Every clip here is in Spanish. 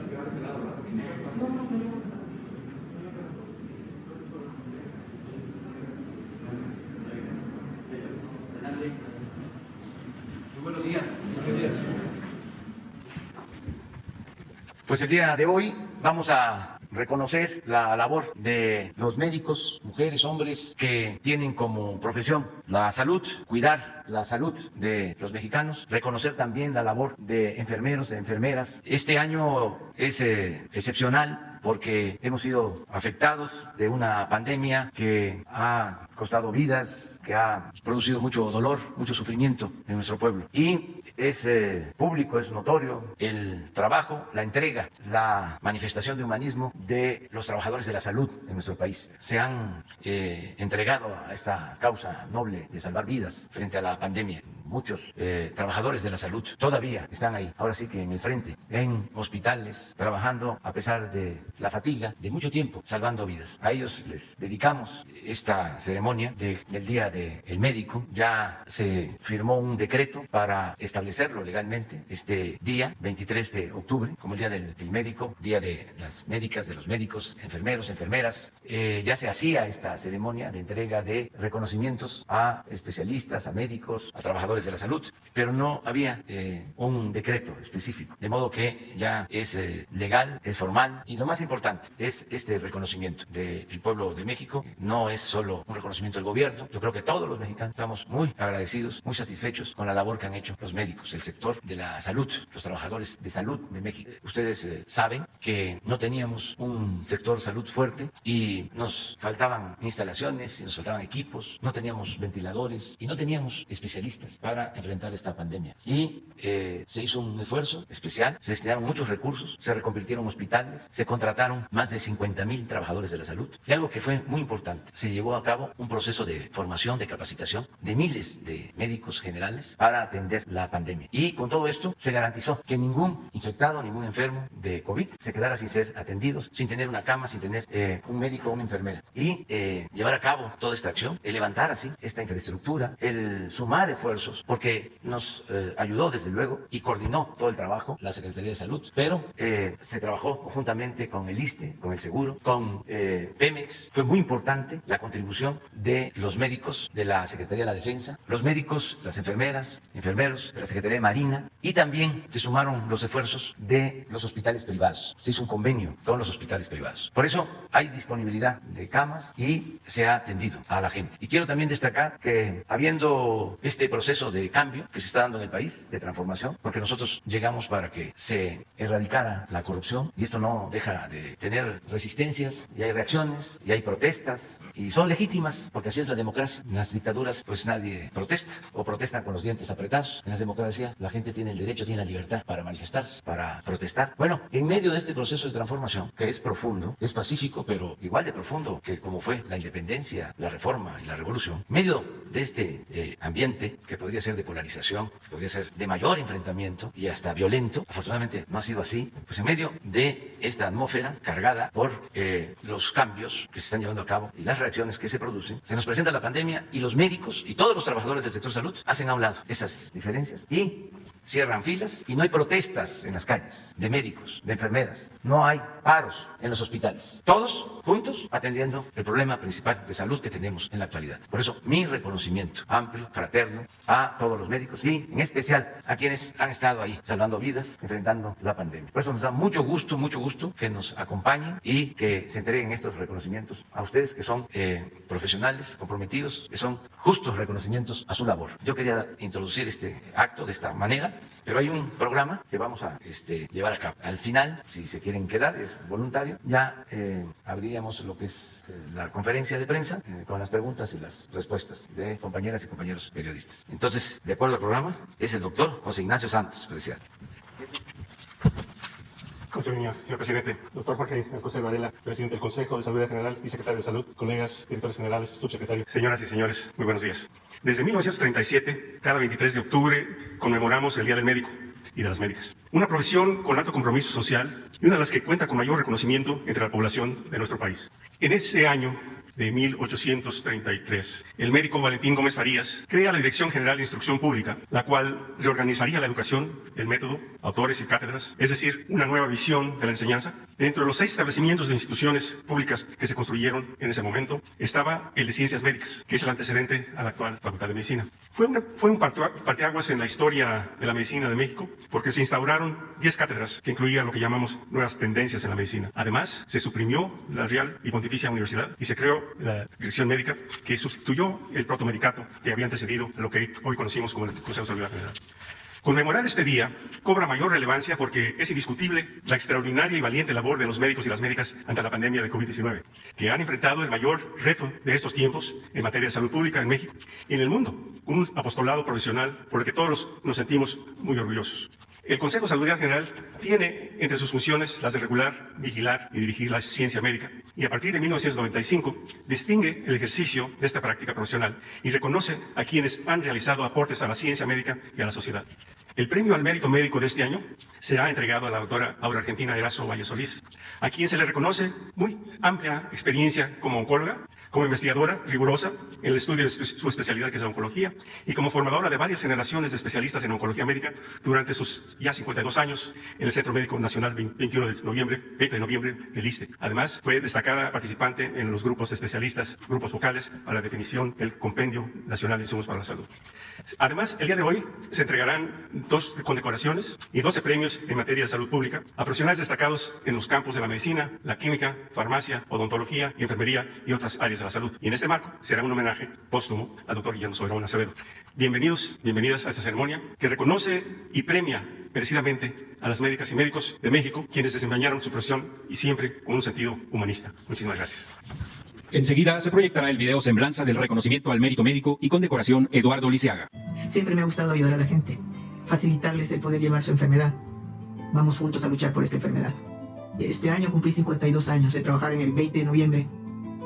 Muy buenos días. Pues el día de hoy vamos a reconocer la labor de los médicos, mujeres, hombres, que tienen como profesión la salud, cuidar la salud de los mexicanos, reconocer también la labor de enfermeros, de enfermeras. Este año es excepcional porque hemos sido afectados de una pandemia que ha costado vidas, que ha producido mucho dolor, mucho sufrimiento en nuestro pueblo. Y es público, es notorio el trabajo, la entrega, la manifestación de humanismo de los trabajadores de la salud en nuestro país. Se han entregado a esta causa noble de salvar vidas frente a la pandemia. Muchos trabajadores de la salud todavía están ahí, ahora sí que en el frente, en hospitales, trabajando a pesar de la fatiga de mucho tiempo, salvando vidas. A ellos les dedicamos esta ceremonia del Día del Médico. Ya se firmó un decreto para establecerlo legalmente, este día, 23 de octubre, como el Día del Médico, Día de las médicas, de los médicos, enfermeros, enfermeras. Ya se hacía esta ceremonia de entrega de reconocimientos a especialistas, a médicos, a trabajadores de la salud, pero no había un decreto específico, de modo que ya es legal, es formal, y lo más importante es este reconocimiento del pueblo de México. No es solo un reconocimiento del gobierno, yo creo que todos los mexicanos estamos muy agradecidos, muy satisfechos con la labor que han hecho los médicos, el sector de la salud, los trabajadores de salud de México. Ustedes saben que no teníamos un sector salud fuerte y nos faltaban instalaciones, y nos faltaban equipos, no teníamos ventiladores y no teníamos especialistas para enfrentar esta pandemia. Y se hizo un esfuerzo especial, se destinaron muchos recursos, se reconvirtieron hospitales, se contrataron más de 50,000 trabajadores de la salud. Y algo que fue muy importante, se llevó a cabo un proceso de formación, de capacitación de miles de médicos generales para atender la pandemia. Y con todo esto se garantizó que ningún infectado, ningún enfermo de COVID se quedara sin ser atendidos, sin tener una cama, sin tener un médico o una enfermera. Y llevar a cabo toda esta acción, el levantar así esta infraestructura, el sumar esfuerzos, porque nos ayudó desde luego y coordinó todo el trabajo la Secretaría de Salud, pero se trabajó conjuntamente con el ISSSTE, con el Seguro, con Pemex. Fue muy importante la contribución de los médicos de la Secretaría de la Defensa, los médicos, las enfermeras, enfermeros de la Secretaría de Marina, y también se sumaron los esfuerzos de los hospitales privados. Se hizo un convenio con los hospitales privados. Por eso hay disponibilidad de camas y se ha atendido a la gente. Y quiero también destacar que habiendo este proceso de cambio que se está dando en el país, de transformación, porque nosotros llegamos para que se erradicara la corrupción, y esto no deja de tener resistencias, y hay reacciones, y hay protestas, y son legítimas, porque así es la democracia. En las dictaduras pues nadie protesta, o protestan con los dientes apretados. En las democracias la gente tiene el derecho, tiene la libertad para manifestarse, para protestar. Bueno, en medio de este proceso de transformación, que es profundo, es pacífico, pero igual de profundo que como fue la independencia, la reforma y la revolución, en medio de este ambiente que podría ser de polarización, que podría ser de mayor enfrentamiento y hasta violento, afortunadamente no ha sido así, pues en medio de esta atmósfera cargada por los cambios que se están llevando a cabo y las reacciones que se producen, se nos presenta la pandemia, y los médicos y todos los trabajadores del sector salud hacen a un lado esas diferencias y cierran filas, y no hay protestas en las calles de médicos, de enfermeras, no hay paros en los hospitales, todos juntos atendiendo el problema principal de salud que tenemos en la actualidad. Por eso mi reconocimiento amplio, fraterno, a todos los médicos y en especial a quienes han estado ahí salvando vidas, enfrentando la pandemia. Por eso nos da mucho gusto que nos acompañen y que se entreguen estos reconocimientos a ustedes, que son profesionales, comprometidos, que son justos reconocimientos a su labor. Yo quería introducir este acto de esta manera, pero hay un programa que vamos a llevar a cabo. Al final, si se quieren quedar, es voluntario, ya abriríamos lo que es la conferencia de prensa con las preguntas y las respuestas de compañeras y compañeros periodistas. Entonces, de acuerdo al programa, es el doctor José Ignacio Santos, presidente. Señor presidente, doctor Jorge Alcocer Varela, presidente del Consejo de Salud General y secretario de Salud, colegas, directores generales, subsecretario. Señoras y señores, muy buenos días. Desde 1937, cada 23 de octubre, conmemoramos el Día del Médico y de las médicas. Una profesión con alto compromiso social y una de las que cuenta con mayor reconocimiento entre la población de nuestro país. En ese año de 1833. El médico Valentín Gómez Farías crea la Dirección General de Instrucción Pública, la cual reorganizaría la educación, el método, autores y cátedras, es decir, una nueva visión de la enseñanza. Dentro de los 6 establecimientos de instituciones públicas que se construyeron en ese momento, estaba el de Ciencias Médicas, que es el antecedente a la actual Facultad de Medicina. Fue un parteaguas en la historia de la medicina de México, porque se instauraron 10 cátedras que incluían lo que llamamos nuevas tendencias en la medicina. Además, se suprimió la Real y Pontificia Universidad y se creó la Dirección Médica, que sustituyó el protomedicato que había antecedido a lo que hoy conocimos como el Consejo de Salud General. Conmemorar este día cobra mayor relevancia porque es indiscutible la extraordinaria y valiente labor de los médicos y las médicas ante la pandemia de COVID-19, que han enfrentado el mayor reto de estos tiempos en materia de salud pública en México y en el mundo, un apostolado profesional por el que todos nos sentimos muy orgullosos. El Consejo de Salud General tiene entre sus funciones las de regular, vigilar y dirigir la ciencia médica, y a partir de 1995 distingue el ejercicio de esta práctica profesional y reconoce a quienes han realizado aportes a la ciencia médica y a la sociedad. El premio al mérito médico de este año será entregado a la doctora Aura Argentina Erazo Valle Solís, a quien se le reconoce muy amplia experiencia como oncóloga, como investigadora rigurosa en el estudio de su especialidad, que es la oncología, y como formadora de varias generaciones de especialistas en oncología médica durante sus ya 52 años en el Centro Médico Nacional 20 de noviembre del ISSSTE. Además, fue destacada participante en los grupos especialistas, grupos focales para la definición del Compendio Nacional de Insumos para la Salud. Además, el día de hoy se entregarán 2 condecoraciones y 12 premios en materia de salud pública a profesionales destacados en los campos de la medicina, la química, farmacia, odontología y enfermería y otras áreas de la salud. Y en este marco será un homenaje póstumo al doctor Guillermo Soberón Acevedo. Bienvenidos, bienvenidas a esta ceremonia que reconoce y premia merecidamente a las médicas y médicos de México, quienes desempeñaron su profesión y siempre con un sentido humanista. Muchísimas gracias. Enseguida se proyectará el video semblanza del reconocimiento al mérito médico y condecoración Eduardo Lisiaga. Siempre me ha gustado ayudar a la gente, facilitarles el poder llevar su enfermedad. Vamos juntos a luchar por esta enfermedad. Este año cumplí 52 años de trabajar en el 20 de noviembre.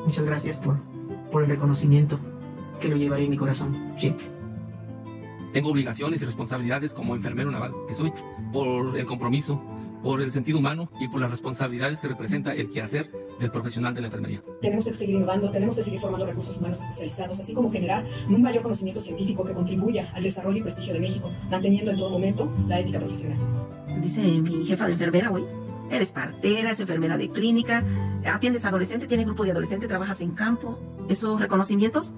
Muchas gracias por el reconocimiento, que lo llevaré en mi corazón siempre. Tengo obligaciones y responsabilidades como enfermero naval que soy, por el compromiso, por el sentido humano y por las responsabilidades que representa el quehacer del profesional de la enfermería. Tenemos que seguir innovando, tenemos que seguir formando recursos humanos especializados, así como generar un mayor conocimiento científico que contribuya al desarrollo y prestigio de México, manteniendo en todo momento la ética profesional. Dice mi jefa de enfermera hoy: eres partera, eres enfermera de clínica, atiendes adolescente, tienes grupo de adolescente, trabajas en campo. Esos reconocimientos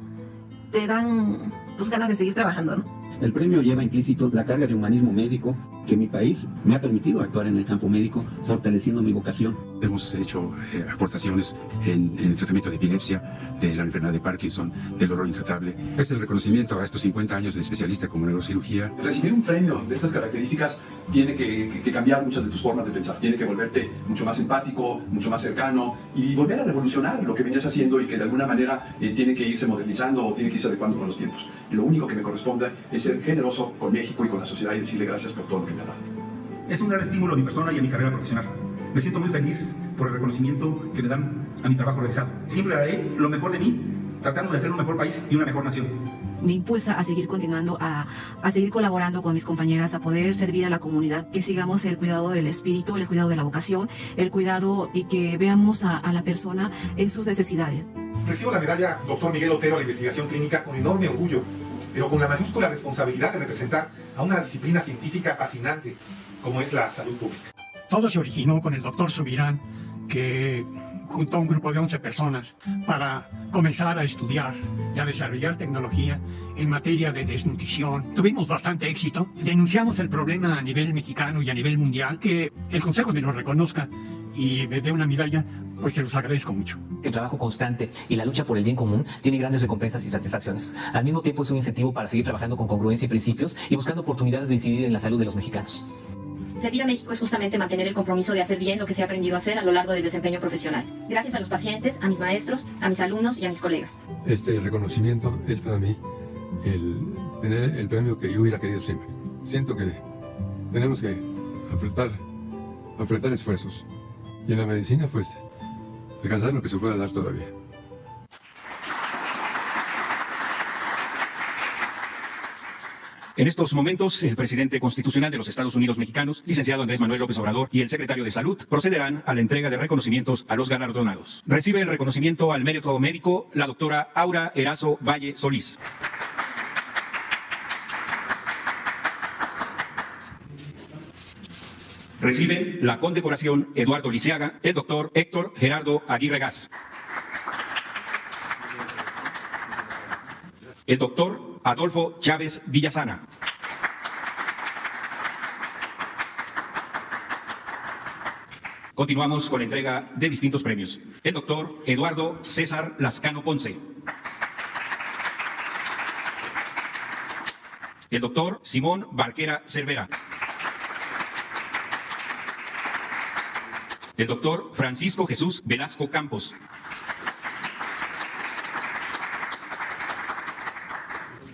te dan ganas de seguir trabajando, ¿no? El premio lleva implícito la carga de humanismo médico que mi país me ha permitido actuar en el campo médico, fortaleciendo mi vocación. Hemos hecho aportaciones en el tratamiento de epilepsia, de la enfermedad de Parkinson, del dolor intratable. Es el reconocimiento a estos 50 años de especialista como neurocirugía. Recibir un premio de estas características tiene que cambiar muchas de tus formas de pensar. Tiene que volverte mucho más empático, mucho más cercano y volver a revolucionar lo que venías haciendo y que de alguna manera tiene que irse modernizando o tiene que irse adecuando con los tiempos. Y lo único que me corresponde es ser generoso con México y con la sociedad y decirle gracias por todo lo que me ha dado. Es un gran estímulo a mi persona y a mi carrera profesional. Me siento muy feliz por el reconocimiento que me dan a mi trabajo realizado. Siempre haré lo mejor de mí, tratando de hacer un mejor país y una mejor nación. Me impulsa a seguir continuando, a seguir colaborando con mis compañeras, a poder servir a la comunidad, que sigamos el cuidado del espíritu, el cuidado de la vocación, el cuidado y que veamos a la persona en sus necesidades. Recibo la medalla Dr. Miguel Otero a la investigación clínica con enorme orgullo, pero con la mayúscula responsabilidad de representar a una disciplina científica fascinante como es la salud pública. Todo se originó con el doctor Subirán, que juntó a un grupo de 11 personas para comenzar a estudiar y a desarrollar tecnología en materia de desnutrición. Tuvimos bastante éxito, denunciamos el problema a nivel mexicano y a nivel mundial, que el Consejo me lo reconozca y me dé una medalla, pues te los agradezco mucho. El trabajo constante y la lucha por el bien común tiene grandes recompensas y satisfacciones. Al mismo tiempo es un incentivo para seguir trabajando con congruencia y principios y buscando oportunidades de incidir en la salud de los mexicanos. Servir a México es justamente mantener el compromiso de hacer bien lo que se ha aprendido a hacer a lo largo del desempeño profesional. Gracias a los pacientes, a mis maestros, a mis alumnos y a mis colegas. Este reconocimiento es para mí el tener el premio que yo hubiera querido siempre. Siento que tenemos que apretar esfuerzos. Y en la medicina, pues, alcanzar lo que se pueda dar todavía. En estos momentos, el presidente constitucional de los Estados Unidos mexicanos, licenciado Andrés Manuel López Obrador, y el secretario de Salud procederán a la entrega de reconocimientos a los galardonados. Recibe el reconocimiento al mérito médico la doctora Aura Erazo Valle Solís. Recibe la condecoración Eduardo Lisiaga el doctor Héctor Gerardo Aguirre Gas. El doctor Adolfo Chávez Villasana. Continuamos con la entrega de distintos premios. El doctor Eduardo César Lascano Ponce. El doctor Simón Barquera Cervera. El doctor Francisco Jesús Velasco Campos.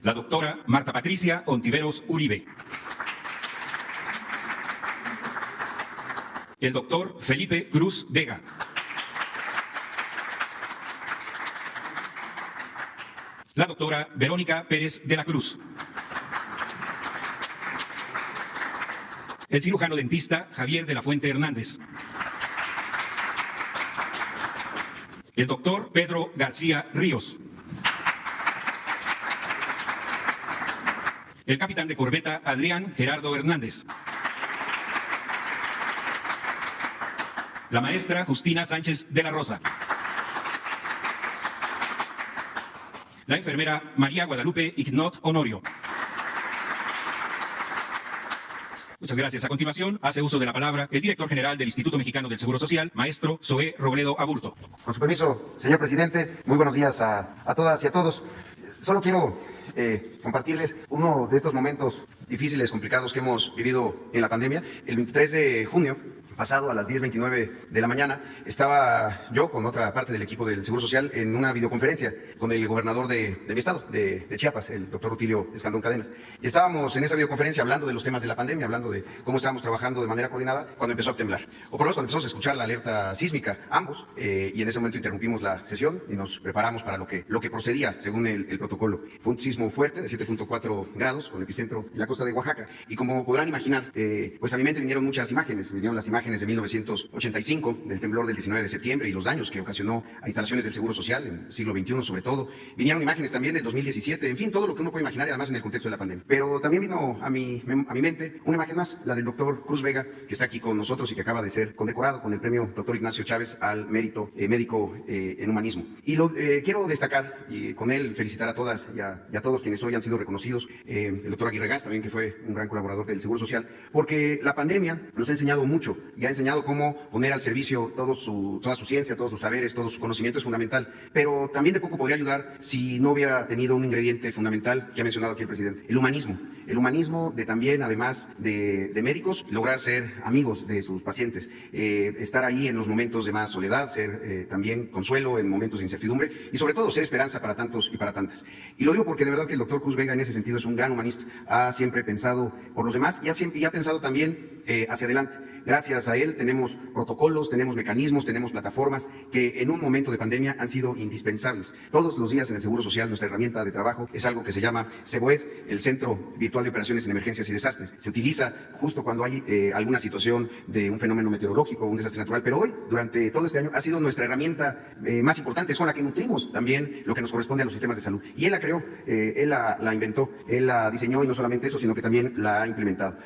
La doctora Marta Patricia Ontiveros Uribe. El doctor Felipe Cruz Vega. La doctora Verónica Pérez de la Cruz. El cirujano dentista Javier de la Fuente Hernández. El doctor Pedro García Ríos. El capitán de corbeta Adrián Gerardo Hernández. La maestra Justina Sánchez de la Rosa. La enfermera María Guadalupe Ignot Honorio. Muchas gracias. A continuación, hace uso de la palabra el director general del Instituto Mexicano del Seguro Social, maestro Zoé Robledo Aburto. Con su permiso, señor presidente, muy buenos días a todas y a todos. Solo quiero compartirles uno de estos momentos difíciles, complicados que hemos vivido en la pandemia. El 23 de junio pasado, a las 10:29 de la mañana, estaba yo con otra parte del equipo del Seguro Social en una videoconferencia con el gobernador de mi estado, de Chiapas, el doctor Rutilio Escandón Cadenas. Y estábamos en esa videoconferencia hablando de los temas de la pandemia, hablando de cómo estábamos trabajando de manera coordinada cuando empezó a temblar. O por lo menos cuando empezamos a escuchar la alerta sísmica, ambos, y en ese momento interrumpimos la sesión y nos preparamos para lo que procedía según el protocolo. Fue un sismo fuerte de 7.4 grados con epicentro en la costa de Oaxaca. Y como podrán imaginar, pues a mi mente vinieron muchas imágenes, vinieron las imágenes de 1985, del temblor del 19 de septiembre y los daños que ocasionó a instalaciones del Seguro Social en el siglo XXI sobre todo. Vinieron imágenes también del 2017, en fin, todo lo que uno puede imaginar y además en el contexto de la pandemia. Pero también vino a mi mente una imagen más, la del doctor Cruz Vega, que está aquí con nosotros y que acaba de ser condecorado con el premio Dr. Ignacio Chávez al mérito médico en humanismo. Y lo quiero destacar y con él felicitar a todas y a todos quienes hoy han sido reconocidos, el doctor Aguirre Gas también, que fue un gran colaborador del Seguro Social, porque la pandemia nos ha enseñado mucho y ha enseñado cómo poner al servicio toda su ciencia, todos sus saberes, todo su conocimiento es fundamental, pero también de poco podría ayudar si no hubiera tenido un ingrediente fundamental que ha mencionado aquí el presidente, el humanismo. El humanismo de también, además de médicos, lograr ser amigos de sus pacientes, estar ahí en los momentos de más soledad, ser también consuelo en momentos de incertidumbre y sobre todo ser esperanza para tantos y para tantas. Y lo digo porque de verdad que el doctor Cruz Vega en ese sentido es un gran humanista, ha siempre pensado por los demás y ha pensado también hacia adelante. Gracias a él tenemos protocolos, tenemos mecanismos, tenemos plataformas que en un momento de pandemia han sido indispensables. Todos los días en el Seguro Social nuestra herramienta de trabajo es algo que se llama CEBOED, el Centro Virtual de Operaciones en Emergencias y Desastres. Se utiliza justo cuando hay alguna situación de un fenómeno meteorológico o un desastre natural, pero hoy, durante todo este año, ha sido nuestra herramienta más importante, es con la que nutrimos también lo que nos corresponde a los sistemas de salud. Y él la creó, él la inventó, él la diseñó y no solamente eso, sino que también la ha implementado.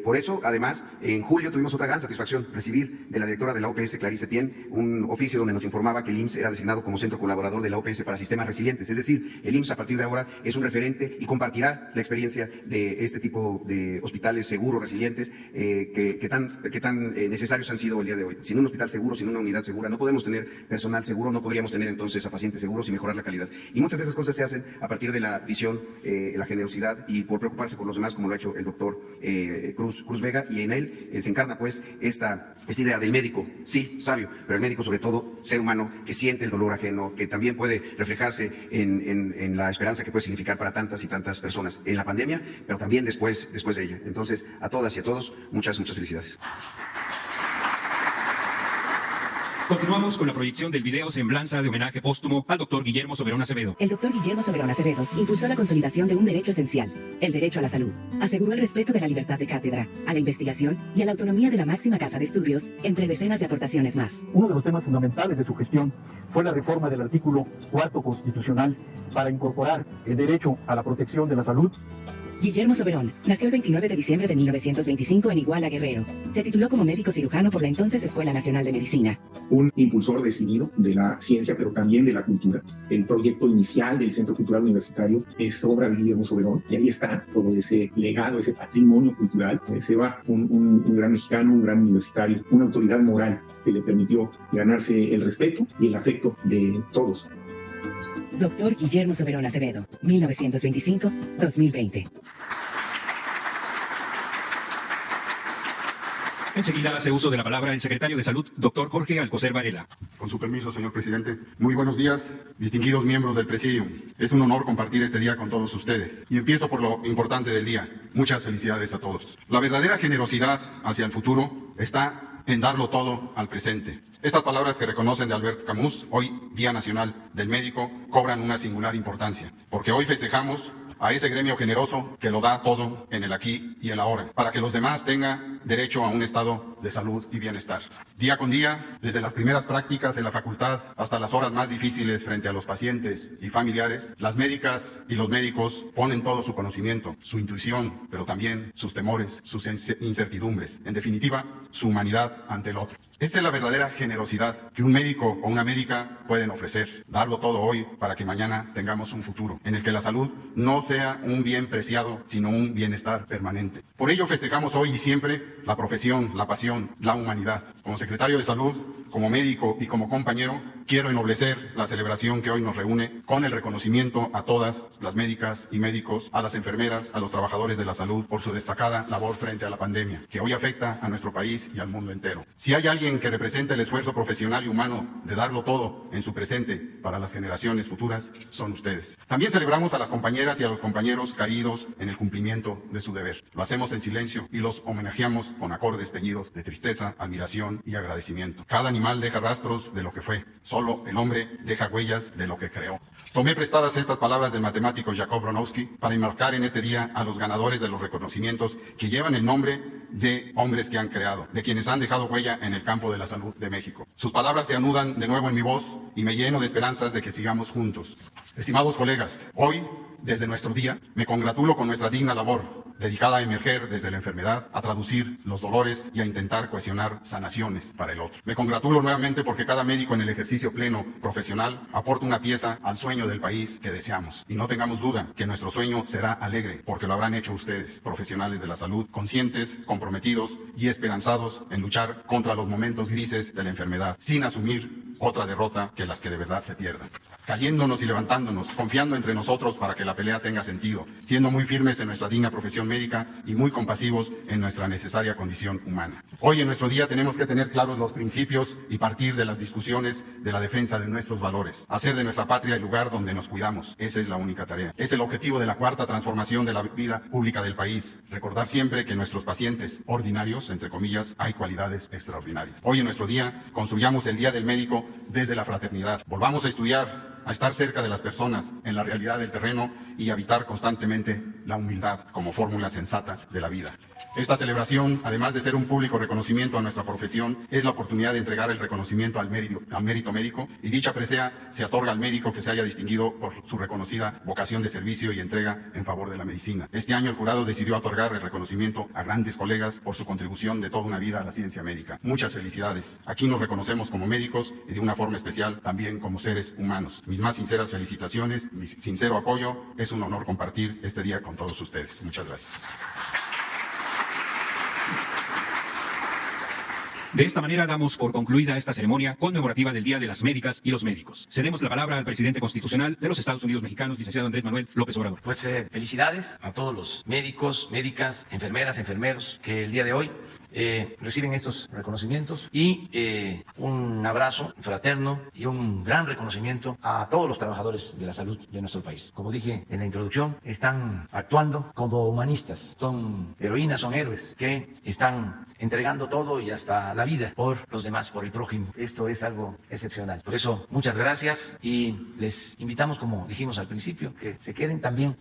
Por eso, además, en julio tuvimos otra gran satisfacción, recibir de la directora de la OPS, Clarice Etienne, un oficio donde nos informaba que el IMSS era designado como centro colaborador de la OPS para sistemas resilientes. Es decir, el IMSS a partir de ahora es un referente y compartirá la experiencia de este tipo de hospitales seguros, resilientes, que tan necesarios han sido el día de hoy. Sin un hospital seguro, sin una unidad segura, no podemos tener personal seguro, no podríamos tener entonces a pacientes seguros y mejorar la calidad. Y muchas de esas cosas se hacen a partir de la visión, la generosidad y por preocuparse por los demás, como lo ha hecho el doctor Cruz Vega, y en él se encarna pues esta idea del médico, sí, sabio, pero el médico sobre todo ser humano, que siente el dolor ajeno, que también puede reflejarse en la esperanza que puede significar para tantas y tantas personas en la pandemia, pero también después de ella. Entonces, a todas y a todos, muchas felicidades. Continuamos con la proyección del video Semblanza de homenaje póstumo al doctor Guillermo Soberón Acevedo. El doctor Guillermo Soberón Acevedo impulsó la consolidación de un derecho esencial, el derecho a la salud. Aseguró el respeto de la libertad de cátedra, a la investigación y a la autonomía de la máxima casa de estudios, entre decenas de aportaciones más. Uno de los temas fundamentales de su gestión fue la reforma del artículo 4 constitucional para incorporar el derecho a la protección de la salud. Guillermo Soberón nació el 29 de diciembre de 1925 en Iguala, Guerrero. Se tituló como médico cirujano por la entonces Escuela Nacional de Medicina. Un impulsor decidido de la ciencia, pero también de la cultura. El proyecto inicial del Centro Cultural Universitario es obra de Guillermo Soberón, y ahí está todo ese legado, ese patrimonio cultural. Se va un gran mexicano, un gran universitario, una autoridad moral que le permitió ganarse el respeto y el afecto de todos. Doctor Guillermo Soberón Acevedo, 1925-2020. Enseguida hace uso de la palabra el secretario de Salud, doctor Jorge Alcocer Varela. Con su permiso, señor presidente. Muy buenos días, distinguidos miembros del Presidium. Es un honor compartir este día con todos ustedes. Y empiezo por lo importante del día. Muchas felicidades a todos. La verdadera generosidad hacia el futuro está en darlo todo al presente. Estas palabras que reconocen de Albert Camus, hoy Día Nacional del Médico, cobran una singular importancia, porque hoy festejamos a ese gremio generoso que lo da todo en el aquí y el ahora, para que los demás tengan derecho a un estado de salud y bienestar. Día con día, desde las primeras prácticas en la facultad hasta las horas más difíciles frente a los pacientes y familiares, las médicas y los médicos ponen todo su conocimiento, su intuición, pero también sus temores, sus incertidumbres, en definitiva, su humanidad ante el otro. Esta es la verdadera generosidad que un médico o una médica pueden ofrecer, darlo todo hoy para que mañana tengamos un futuro en el que la salud no sea un bien preciado, sino un bienestar permanente. Por ello festejamos hoy y siempre la profesión, la pasión, la humanidad. Como secretario de Salud, como médico y como compañero, quiero ennoblecer la celebración que hoy nos reúne con el reconocimiento a todas las médicas y médicos, a las enfermeras, a los trabajadores de la salud por su destacada labor frente a la pandemia, que hoy afecta a nuestro país y al mundo entero. Si hay alguien que representa el esfuerzo profesional y humano de darlo todo en su presente para las generaciones futuras, son ustedes. También celebramos a las compañeras y a los compañeros caídos en el cumplimiento de su deber. Lo hacemos en silencio y los homenajeamos con acordes teñidos de tristeza, admiración y agradecimiento. Cada animal deja rastros de lo que fue. Solo el hombre deja huellas de lo que creó. Tomé prestadas estas palabras del matemático Jacob Bronowski para enmarcar en este día a los ganadores de los reconocimientos que llevan el nombre de hombres que han creado, de quienes han dejado huella en el campo de la salud de México. Sus palabras se anudan de nuevo en mi voz y me lleno de esperanzas de que sigamos juntos. Estimados colegas, hoy, desde nuestro día, me congratulo con nuestra digna labor, dedicada a emerger desde la enfermedad, a traducir los dolores y a intentar cohesionar sanaciones para el otro. Me congratulo nuevamente porque cada médico en el ejercicio pleno profesional aporta una pieza al sueño del país que deseamos. Y no tengamos duda que nuestro sueño será alegre, porque lo habrán hecho ustedes, profesionales de la salud, conscientes, comprometidos y esperanzados en luchar contra los momentos grises de la enfermedad, sin asumir otra derrota que las que de verdad se pierdan. Cayéndonos y levantándonos, confiando entre nosotros para que la pelea tenga sentido, siendo muy firmes en nuestra digna profesión médica y muy compasivos en nuestra necesaria condición humana. Hoy en nuestro día tenemos que tener claros los principios y partir de las discusiones de la defensa de nuestros valores, hacer de nuestra patria el lugar donde nos cuidamos. Esa es la única tarea. Es el objetivo de la cuarta transformación de la vida pública del país. Recordar siempre que en nuestros pacientes ordinarios, entre comillas, hay cualidades extraordinarias. Hoy en nuestro día construyamos el Día del Médico desde la fraternidad. Volvamos a estudiar, a estar cerca de las personas en la realidad del terreno y habitar constantemente la humildad como fórmula sensata de la vida. Esta celebración, además de ser un público reconocimiento a nuestra profesión, es la oportunidad de entregar el reconocimiento al mérito médico, y dicha presea se otorga al médico que se haya distinguido por su reconocida vocación de servicio y entrega en favor de la medicina. Este año el jurado decidió otorgar el reconocimiento a grandes colegas por su contribución de toda una vida a la ciencia médica. Muchas felicidades. Aquí nos reconocemos como médicos y de una forma especial también como seres humanos. Mis más sinceras felicitaciones, mi sincero apoyo. Es un honor compartir este día con todos ustedes. Muchas gracias. De esta manera damos por concluida esta ceremonia conmemorativa del Día de las Médicas y los Médicos. Cedemos la palabra al presidente constitucional de los Estados Unidos Mexicanos, licenciado Andrés Manuel López Obrador. Pues felicidades a todos los médicos, médicas, enfermeras, enfermeros que el día de hoy reciben estos reconocimientos y un abrazo fraterno y un gran reconocimiento a todos los trabajadores de la salud de nuestro país. Como dije en la introducción, están actuando como humanistas, son heroínas, son héroes que están entregando todo y hasta la vida por los demás, por el prójimo. Esto es algo excepcional. Por eso, muchas gracias y les invitamos, como dijimos al principio, que se queden también,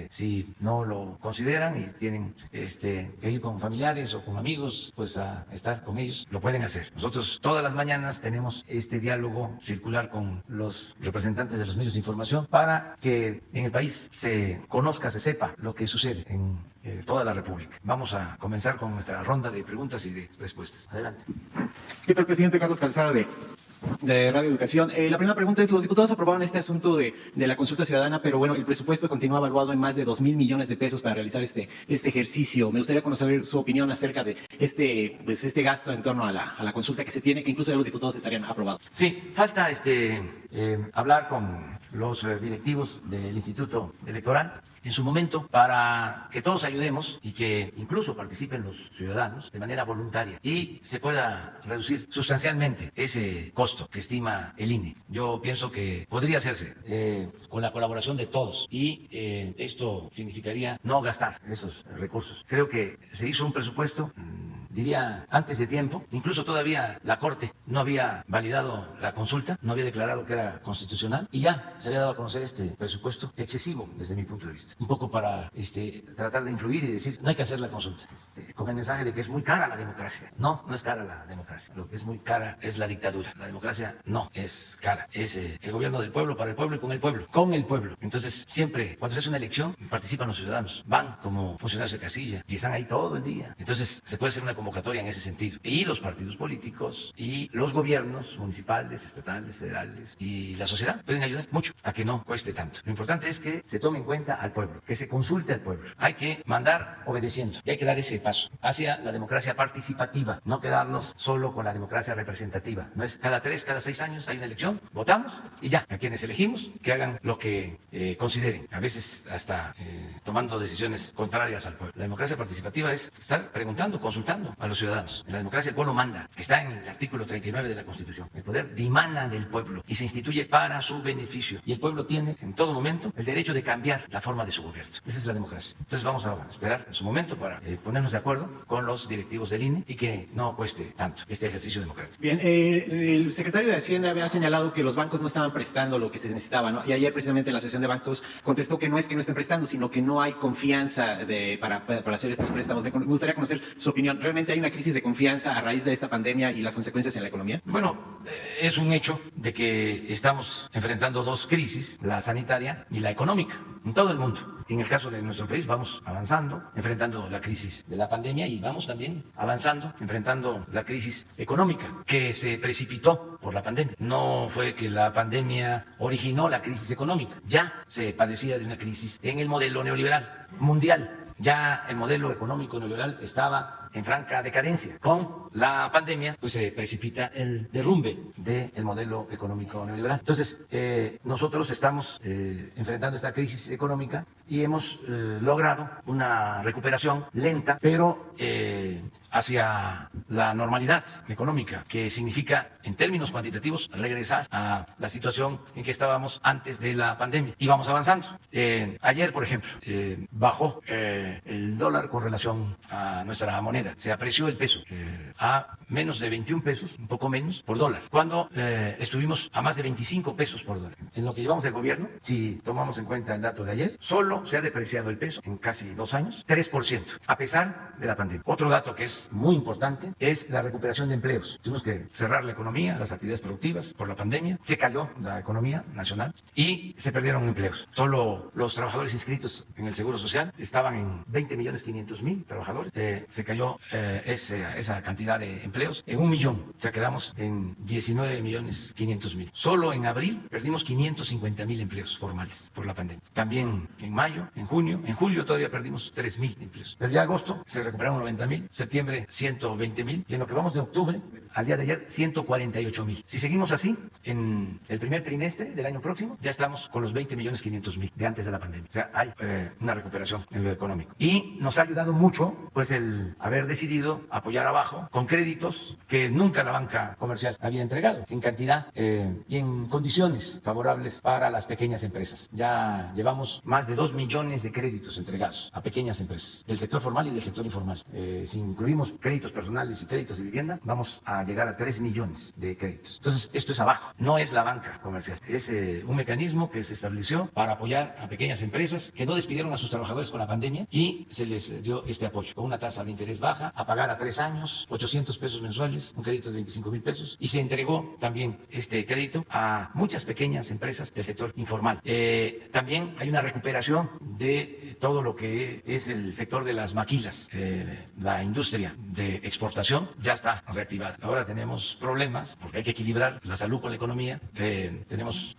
si no lo consideran y tienen que ir con familiares o con amigos, pues a estar con ellos, lo pueden hacer. Nosotros todas las mañanas tenemos este diálogo circular con los representantes de los medios de información para que en el país se conozca, se sepa lo que sucede en toda la República. Vamos a comenzar con nuestra ronda de preguntas y de respuestas. Adelante. ¿Qué tal, presidente? Carlos Calzada de Radio Educación. La primera pregunta es, los diputados aprobaron este asunto de la consulta ciudadana, pero bueno, el presupuesto continúa evaluado en más de 2,000 millones de pesos para realizar este ejercicio. Me gustaría conocer su opinión acerca de este gasto en torno a la consulta que se tiene, que incluso ya los diputados estarían aprobados. Sí, falta hablar con los directivos del Instituto Electoral en su momento para que todos ayudemos y que incluso participen los ciudadanos de manera voluntaria y se pueda reducir sustancialmente ese costo que estima el INE. Yo pienso que podría hacerse con la colaboración de todos y esto significaría no gastar esos recursos. Creo que se hizo un presupuesto, diría antes de tiempo, incluso todavía la Corte no había validado la consulta, no había declarado que era constitucional y ya se había dado a conocer este presupuesto excesivo desde mi punto de vista. Un poco para tratar de influir y decir, no hay que hacer la consulta, con el mensaje de que es muy cara la democracia. No, no es cara la democracia. Lo que es muy cara es la dictadura. La democracia no es cara. Es el gobierno del pueblo, para el pueblo y con el pueblo. Con el pueblo. Entonces, siempre, cuando se hace una elección, participan los ciudadanos. Van como funcionarios de casilla y están ahí todo el día. Entonces, se puede hacer una convocatoria en ese sentido. Y los partidos políticos y los gobiernos municipales, estatales, federales y la sociedad pueden ayudar mucho a que no cueste tanto. Lo importante es que se tome en cuenta al pueblo, que se consulte al pueblo. Hay que mandar obedeciendo y hay que dar ese paso hacia la democracia participativa, no quedarnos solo con la democracia representativa. No es cada 3, cada 6 años hay una elección, votamos y ya, a quienes elegimos que hagan lo que consideren, a veces hasta tomando decisiones contrarias al pueblo. La democracia participativa es estar preguntando, consultando a los ciudadanos. En la democracia el pueblo manda, está en el artículo 39 de la Constitución. El poder dimana del pueblo y se instituye para su beneficio. Y el pueblo tiene en todo momento el derecho de cambiar la forma de su gobierno. Esa es la democracia. Entonces vamos a esperar en su momento para ponernos de acuerdo con los directivos del INE y que no cueste tanto este ejercicio democrático. Bien, el secretario de Hacienda había señalado que los bancos no estaban prestando lo que se necesitaba, ¿no? Y ayer precisamente la Asociación de Bancos contestó que no es que no estén prestando, sino que no hay confianza para hacer estos préstamos. Me gustaría conocer su opinión. ¿Realmente hay una crisis de confianza a raíz de esta pandemia y las consecuencias en la economía? Bueno, es un hecho de que estamos enfrentando dos crisis, la sanitaria y la económica, en todo el mundo. En el caso de nuestro país vamos avanzando, enfrentando la crisis de la pandemia y vamos también avanzando, enfrentando la crisis económica que se precipitó por la pandemia. No fue que la pandemia originó la crisis económica, ya se padecía de una crisis en el modelo neoliberal mundial. Ya el modelo económico neoliberal estaba en franca decadencia. Con la pandemia, pues se precipita el derrumbe del modelo económico neoliberal. Entonces, nosotros estamos enfrentando esta crisis económica y hemos logrado una recuperación lenta, pero hacia la normalidad económica, que significa, en términos cuantitativos, regresar a la situación en que estábamos antes de la pandemia. Y vamos avanzando. Ayer, por ejemplo, bajó el dólar con relación a nuestra moneda. Se apreció el peso a menos de 21 pesos, un poco menos, por dólar, cuando estuvimos a más de 25 pesos por dólar. En lo que llevamos del gobierno, si tomamos en cuenta el dato de ayer, solo se ha depreciado el peso en casi 2 años, 3%, a pesar de la pandemia. Otro dato que es muy importante es la recuperación de empleos. Tuvimos que cerrar la economía, las actividades productivas por la pandemia, se cayó la economía nacional y se perdieron empleos. Solo los trabajadores inscritos en el Seguro Social estaban en 20.500.000 trabajadores. Se cayó esa cantidad de empleos en 1 millón. O sea, quedamos en 19.500.000. Solo en abril perdimos 550.000 empleos formales por la pandemia. También en mayo, en junio, en julio todavía perdimos 3.000 empleos. Pero ya agosto se recuperaron 90.000, septiembre 120.000 y en lo que vamos de octubre al día de ayer 148.000. Si seguimos así, en el primer trimestre del año próximo ya estamos con los 20.500.000 de antes de la pandemia. O sea, hay una recuperación en lo económico. Y nos ha ayudado mucho pues el haber haber decidido apoyar abajo con créditos que nunca la banca comercial había entregado, en cantidad y en condiciones favorables para las pequeñas empresas. Ya llevamos más de 2 millones de créditos entregados a pequeñas empresas del sector formal y del sector informal. Si incluimos créditos personales y créditos de vivienda, vamos a llegar a 3 millones de créditos. Entonces, esto es abajo, no es la banca comercial. Es un mecanismo que se estableció para apoyar a pequeñas empresas que no despidieron a sus trabajadores con la pandemia y se les dio este apoyo con una tasa de interés baja, a pagar a 3 años, 800 pesos mensuales, un crédito de 25,000 pesos, y se entregó también este crédito a muchas pequeñas empresas del sector informal. También hay una recuperación de todo lo que es el sector de las maquilas. La industria de exportación ya está reactivada. Ahora tenemos problemas porque hay que equilibrar la salud con la economía. Tenemos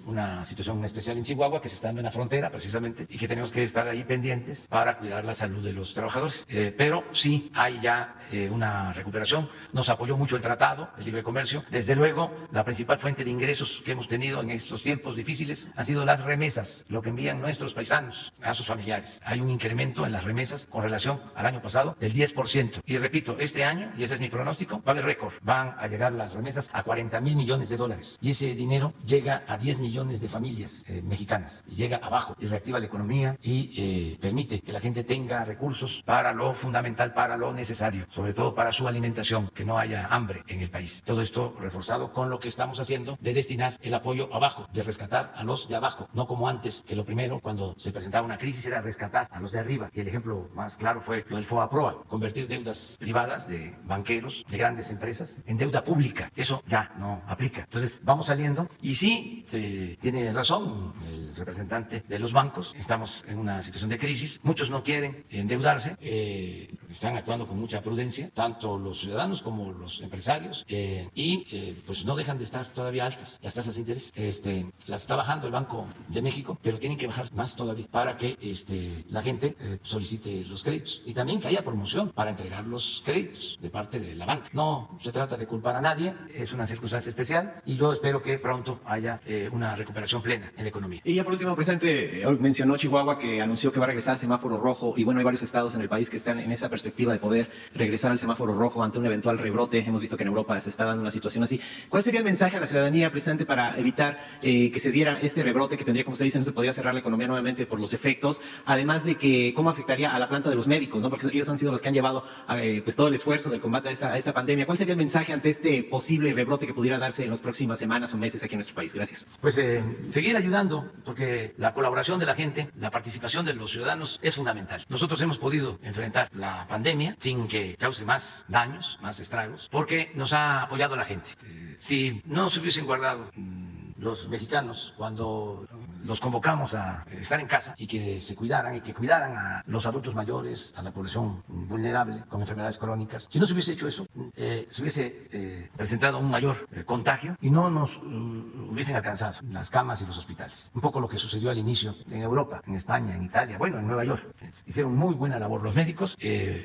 una situación especial en Chihuahua que se está dando en la frontera precisamente y que tenemos que estar ahí pendientes para cuidar la salud de los trabajadores. Pero sí hay ya una recuperación. Nos apoyó mucho el Tratado de Libre Comercio. Desde luego, la principal fuente de ingresos que hemos tenido en estos tiempos difíciles han sido las remesas, lo que envían nuestros paisanos a sus familiares. Hay un incremento en las remesas con relación al año pasado del 10%. Y repito, este año, y ese es mi pronóstico, va a haber récord. Van a llegar las remesas a 40,000 millones de dólares. Y ese dinero llega a 10 millones de familias mexicanas. Y llega abajo y reactiva la economía y permite que la gente tenga recursos para lo fundamental, para lo necesario, sobre todo para su alimentación, que no haya hambre en el país. Todo esto reforzado con lo que estamos haciendo de destinar el apoyo abajo, de rescatar a los de abajo, no como antes, que lo primero cuando se presentaba una crisis era rescatar a los de arriba. Y el ejemplo más claro fue lo del FOAPROA, convertir deudas privadas de banqueros, de grandes empresas, en deuda pública. Eso ya no aplica. Entonces vamos saliendo y sí, tiene razón el representante de los bancos, estamos en una situación de crisis, muchos no quieren endeudarse, están actuando con mucha prudencia, tanto los ciudadanos como los empresarios, pues no dejan de estar todavía altas las tasas de interés. Las está bajando el Banco de México, pero tienen que bajar más todavía para que la gente solicite los créditos y también que haya promoción para entregar los créditos de parte de la banca. No se trata de culpar a nadie, es una circunstancia especial y yo espero que pronto haya una recuperación plena en la economía. Y ya por último, presidente, mencionó Chihuahua que anunció que va a regresar al semáforo rojo y bueno, hay varios estados en el país que están en esa perspectiva de poder regresar al semáforo rojo ante un eventual rebrote. Hemos visto que en Europa se está dando una situación así. ¿Cuál sería el mensaje a la ciudadanía, presidente, para evitar que se diera este rebrote que tendría, como usted dice, no se podría cerrar la economía nuevamente por los efectos, además de que cómo afectaría a la planta de los médicos, ¿no? Porque ellos han sido los que han llevado pues todo el esfuerzo del combate a esta pandemia? ¿Cuál sería el mensaje ante este posible rebrote que pudiera darse en las próximas semanas o meses aquí en nuestro país? Gracias. Pues seguir ayudando, porque la colaboración de la gente, la participación de los ciudadanos es fundamental. Nosotros hemos podido enfrentar la pandemia sin que cause más daños, más estragos, porque nos ha apoyado la gente. Si no se hubiesen guardado los mexicanos cuando los convocamos a estar en casa y que se cuidaran y que cuidaran a los adultos mayores, a la población vulnerable con enfermedades crónicas. Si no se hubiese hecho eso, se hubiese presentado un mayor contagio y no nos hubiesen alcanzado las camas y los hospitales. Un poco lo que sucedió al inicio en Europa, en España, en Italia, bueno, en Nueva York. Hicieron muy buena labor los médicos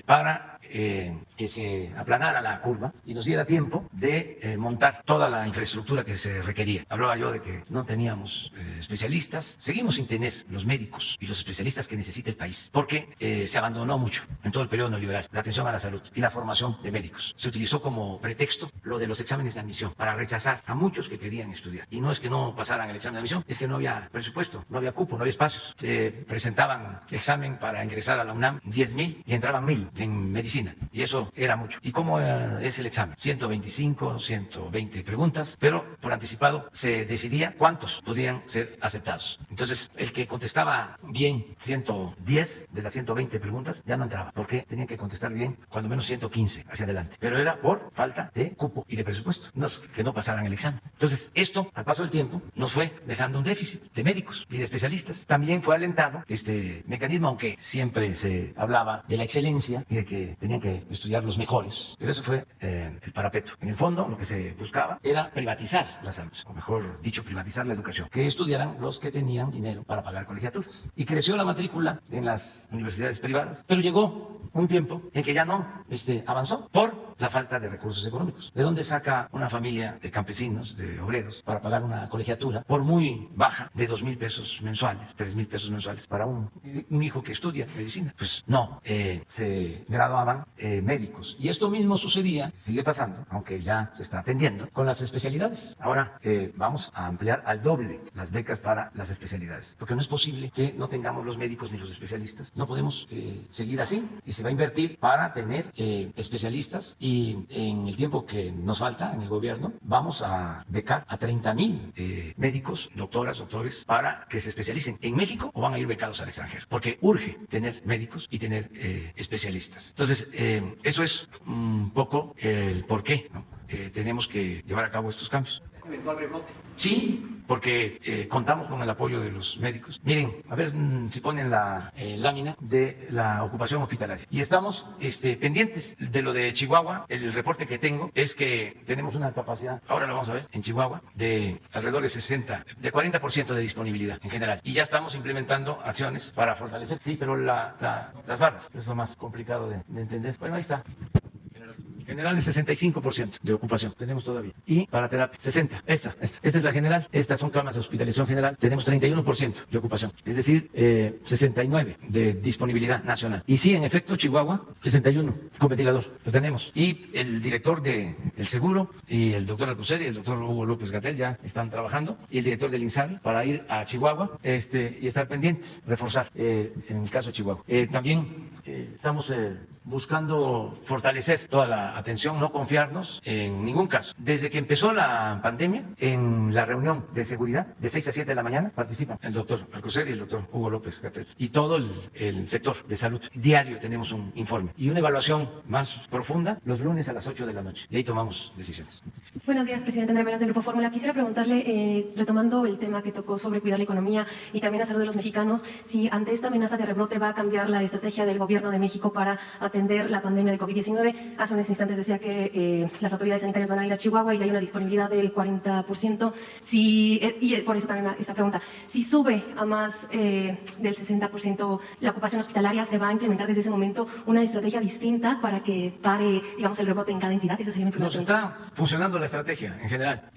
para que se aplanara la curva y nos diera tiempo de montar toda la infraestructura que se requería. Hablaba yo de que no teníamos especialistas. Seguimos sin tener los médicos y los especialistas que necesita el país, porque se abandonó mucho en todo el periodo neoliberal la atención a la salud y la formación de médicos. Se utilizó como pretexto lo de los exámenes de admisión para rechazar a muchos que querían estudiar. Y no es que no pasaran el examen de admisión, es que no había presupuesto, no había cupo, no había espacios. Se presentaban examen para ingresar a la UNAM 10,000 y entraban 1,000 en medicina. Y eso era mucho. ¿Y cómo es el examen? 125, 120 preguntas, pero por anticipado se decidía cuántos podían ser aceptados. Entonces, el que contestaba bien 110 de las 120 preguntas ya no entraba, porque tenían que contestar bien cuando menos 115 hacia adelante. Pero era por falta de cupo y de presupuesto, no es que no pasaran el examen. Entonces, esto, al paso del tiempo, nos fue dejando un déficit de médicos y de especialistas. También fue alentado este mecanismo, aunque siempre se hablaba de la excelencia y de que tenían que estudiar los mejores. Pero eso fue el parapeto. En el fondo, lo que se buscaba era privatizar la salud, o mejor dicho, privatizar la educación, que estudiaran los que tenían dinero para pagar colegiaturas. Y creció la matrícula en las universidades privadas, pero llegó un tiempo en que ya no avanzó por la falta de recursos económicos. ¿De dónde saca una familia de campesinos, de obreros, para pagar una colegiatura, por muy baja, de 2,000 pesos mensuales, 3,000 pesos mensuales, para un hijo que estudia medicina? Pues no, se graduaban médicos. Y esto mismo sucedía, sigue pasando, aunque ya se está atendiendo, con las especialidades. Ahora vamos a ampliar al doble las becas para las especialidades, porque no es posible que no tengamos los médicos ni los especialistas. No podemos seguir así, y se va a invertir para tener especialistas, y en el tiempo que nos falta en el gobierno vamos a becar a 30,000 médicos, doctoras, doctores, para que se especialicen en México o van a ir becados al extranjero, porque urge tener médicos y tener especialistas. Entonces, eso es un poco el por qué, ¿no? Tenemos que llevar a cabo estos cambios. ¿Eventual rebrote? Sí, porque contamos con el apoyo de los médicos. Miren, a ver si ponen la lámina de la ocupación hospitalaria. Y estamos pendientes de lo de Chihuahua. El reporte que tengo es que tenemos una capacidad, ahora lo vamos a ver, en Chihuahua, de alrededor de 40% de disponibilidad en general. Y ya estamos implementando acciones para fortalecer. Sí, pero las barras es lo más complicado de entender. Bueno, ahí está. General es 65% de ocupación, tenemos todavía. Y para terapia, 60%. Esta es la general. Estas son camas de hospitalización general. Tenemos 31% de ocupación, es decir, 69% de disponibilidad nacional. Y sí, en efecto, Chihuahua, 61% con ventilador, lo tenemos. Y el director del seguro, y el doctor Alcocer y el doctor Hugo López-Gatell ya están trabajando, y el director del INSABI, para ir a Chihuahua y estar pendientes, reforzar en el caso de Chihuahua. También estamos buscando fortalecer toda la atención, no confiarnos en ningún caso. Desde que empezó la pandemia, en la reunión de seguridad, de 6 a 7 de la mañana, participan el doctor Alcocer y el doctor Hugo López-Gatell y todo el sector de salud. Diario tenemos un informe y una evaluación más profunda los lunes a las 8 de la noche. Y ahí tomamos decisiones. Buenos días, presidente Andrés Menas del Grupo Fórmula. Quisiera preguntarle, retomando el tema que tocó sobre cuidar la economía y también la salud de los mexicanos, si ante esta amenaza de rebrote va a cambiar la estrategia del gobierno de México para atender la pandemia de COVID-19. Hace unos instantes decía que las autoridades sanitarias van a ir a Chihuahua y hay una disponibilidad del 40%. Y por eso también esta pregunta, si sube a más del 60% la ocupación hospitalaria, ¿se va a implementar desde ese momento una estrategia distinta para que pare, digamos, el rebote en cada entidad? Esa sería mi primera pregunta. Está funcionando la estrategia en general.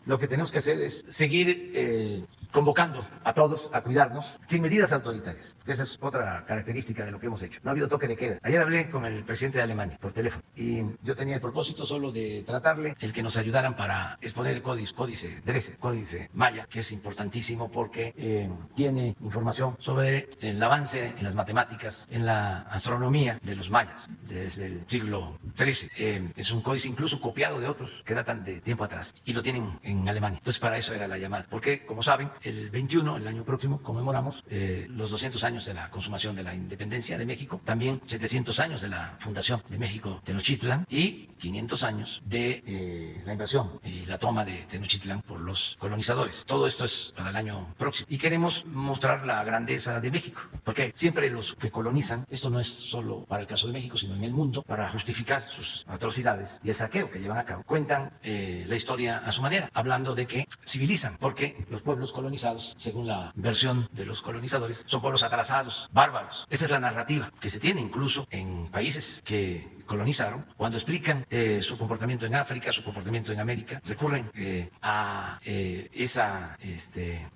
Lo que tenemos que hacer es seguir convocando a todos a cuidarnos sin medidas autoritarias. Esa es otra característica de lo que hemos hecho. No ha habido toque de queda. Ayer hablé con el presidente de Alemania por teléfono y yo tenía el propósito solo de tratarle el que nos ayudaran para exponer el códice Dresser, códice Maya, que es importantísimo porque tiene información sobre el avance en las matemáticas, en la astronomía de los mayas desde el siglo XIII. Es un códice incluso copiado de otros que datan de tiempo atrás y lo tienen en Alemania. Entonces para eso era la llamada, porque como saben, el 21, el año próximo, conmemoramos los 200 años de la consumación de la independencia de México, también 700 años de la fundación de México Tenochtitlan y 500 años de la invasión y la toma de Tenochtitlan por los colonizadores. Todo esto es para el año próximo. Y queremos mostrar la grandeza de México, porque siempre los que colonizan, esto no es solo para el caso de México, sino en el mundo, para justificar sus atrocidades y el saqueo que llevan a cabo, cuentan la historia a su manera, hablando de que civilizan, porque los pueblos colonizados, según la versión de los colonizadores, son pueblos atrasados, bárbaros. Esa es la narrativa que se tiene incluso en países que colonizaron. Cuando explican su comportamiento en África, su comportamiento en América, recurren a esa